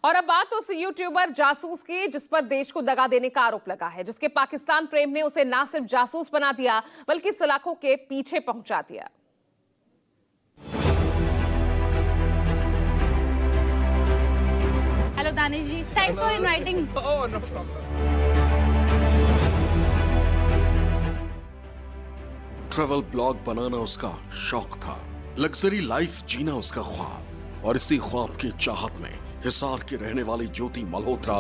और अब बात उस यूट्यूबर जासूस की जिस पर देश को दगा देने का आरोप लगा है, जिसके पाकिस्तान प्रेम ने उसे ना सिर्फ जासूस बना दिया बल्कि सलाखों के पीछे पहुंचा दिया। Hello Danish ji, thanks for inviting. Travel blog बनाना उसका शौक था, लग्जरी लाइफ जीना उसका ख्वाब, और इसी ख्वाब की चाहत में हिसार की रहने वाली ज्योति मल्होत्रा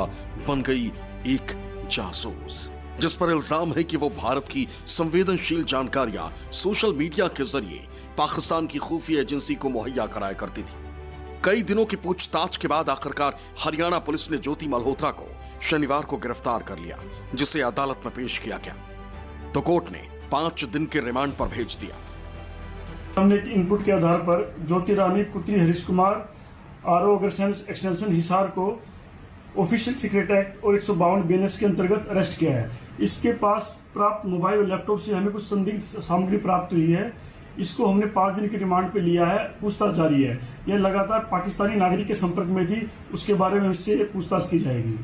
बन गई एक जासूस, जिस पर इल्जाम है कि वो भारत की संवेदनशील जानकारियां सोशल मीडिया के जरिए पाकिस्तान की खुफिया एजेंसी को मुहैया कराया करती थी। कई दिनों की पूछताछ के बाद आखिरकार हरियाणा पुलिस ने ज्योति मल्होत्रा को शनिवार को गिरफ्तार कर लिया, जिसे अदालत में पेश किया गया तो कोर्ट ने 5 दिन के रिमांड पर भेज दिया। हमने इनपुट के आधार पर ज्योति रानी पुत्री हरीश कुमार आरओ अग्रसेंस एक्सटेंशन हिसार को ऑफिशियल सीक्रेट एक्ट और 152 बीएनएस के अंतर्गत अरेस्ट किया है। इसके पास प्राप्त मोबाइल और लैपटॉप से हमें कुछ संदिग्ध सामग्री प्राप्त हुई है। इसको हमने 5 दिन के रिमांड पे लिया है, पूछताछ जारी है। यह लगातार पाकिस्तानी नागरिक के संपर्क में थी, उसके बारे में इससे पूछताछ की जाएगी।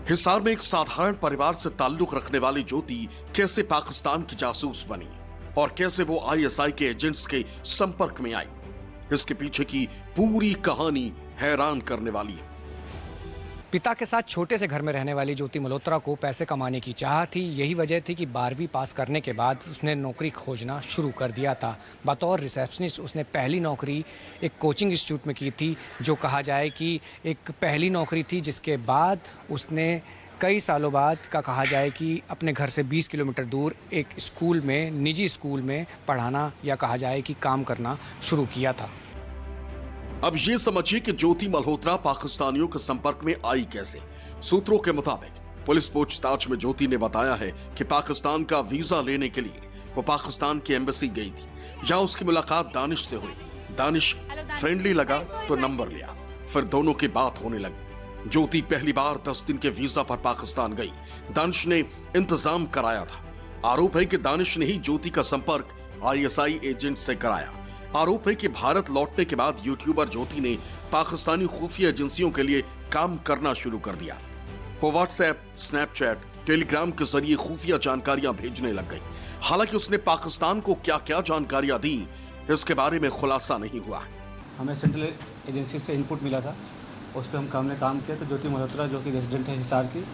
हिसार में एक साधारण परिवार से ताल्लुक रखने वाली ज्योति कैसे पाकिस्तान की जासूस बनी और कैसे वो आईएसआई के एजेंट्स के संपर्क में आई, इसके पीछे की पूरी कहानी हैरान करने वाली है। पिता के साथ छोटे से घर में रहने वाली ज्योति मल्होत्रा को पैसे कमाने की चाह थी। यही वजह थी कि 12वीं पास करने के बाद उसने नौकरी खोजना शुरू कर दिया था। बतौर रिसेप्शनिस्ट उसने पहली नौकरी एक कोचिंग इंस्टीट्यूट में की थी, जो कहा जाए कि एक पहली नौकरी थी, जिसके बाद उसने कई सालों बाद का कहा जाए कि अपने घर से 20 किलोमीटर दूर एक स्कूल में, निजी स्कूल में पढ़ाना या कहा जाए कि काम करना शुरू किया था। अब ये समझिए कि ज्योति मल्होत्रा पाकिस्तानियों के संपर्क में आई कैसे। सूत्रों के मुताबिक पुलिस पूछताछ में ज्योति ने बताया है कि पाकिस्तान का वीजा लेने के लिए वो पाकिस्तान की एम्बेसी गई थी। यहाँ उसकी मुलाकात दानिश से हुई। दानिश फ्रेंडली लगा तो नंबर लिया, फिर दोनों की बात होने लगी। ज्योति पहली बार 10 दिन के वीजा पर पाकिस्तान गई। दानिश ने इंतजाम कराया था। आरोप है कि दानिश ने ही ज्योति का संपर्क आईएसआई एजेंट से कराया। आरोप है कि भारत लौटने के बाद यूट्यूबर ज्योति ने पाकिस्तानी खुफिया एजेंसियों के लिए काम करना शुरू कर दिया। वो व्हाट्सएप, स्नैपचैट, टेलीग्राम के जरिए खुफिया जानकारियां भेजने लग गई। हालांकि उसने पाकिस्तान को क्या क्या जानकारियां दी, इसके बारे में खुलासा नहीं हुआ। हमें सेंट्रल एजेंसी से इनपुट मिला था, उस पर हमने काम किया। तो ज्योति मल्होत्रा जो कि रेजिडेंट है हिसार की,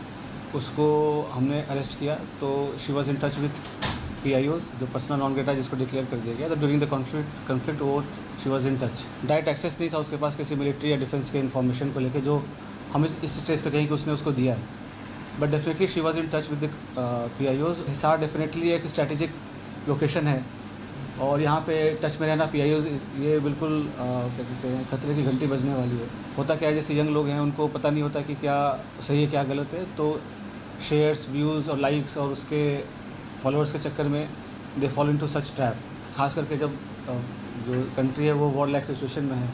उसको हमने अरेस्ट किया। तो she was in touch with PIOs, जो पर्सनल नॉन ग्रेटा जिसको डिक्लेयर कर दिया गया। तो ड्यूरिंग द कॉन्फ्लिक्ट वो she was in touch. Direct access नहीं था उसके पास किसी मिलिट्री या डिफेंस के इन्फॉर्मेशन को लेकर, जो हम इस स्टेज पे कहीं कि उसने उसको दिया है। But definitely she was in touch with the PIOs। Hisar definitely एक स्ट्रैटेजिक लोकेशन है और यहाँ पे टच में रहना PIOs, ये बिल्कुल क्या कहते हैं, खतरे की घंटी बजने वाली है। होता क्या है, जैसे यंग लोग हैं उनको पता नहीं होता कि क्या सही है क्या गलत है, तो शेयर्स, व्यूज़ और लाइक्स और उसके फॉलोअर्स के चक्कर में they follow into such trap. खास करके जब जो कंट्री है वो वॉर लाइक सिचुएशन में है,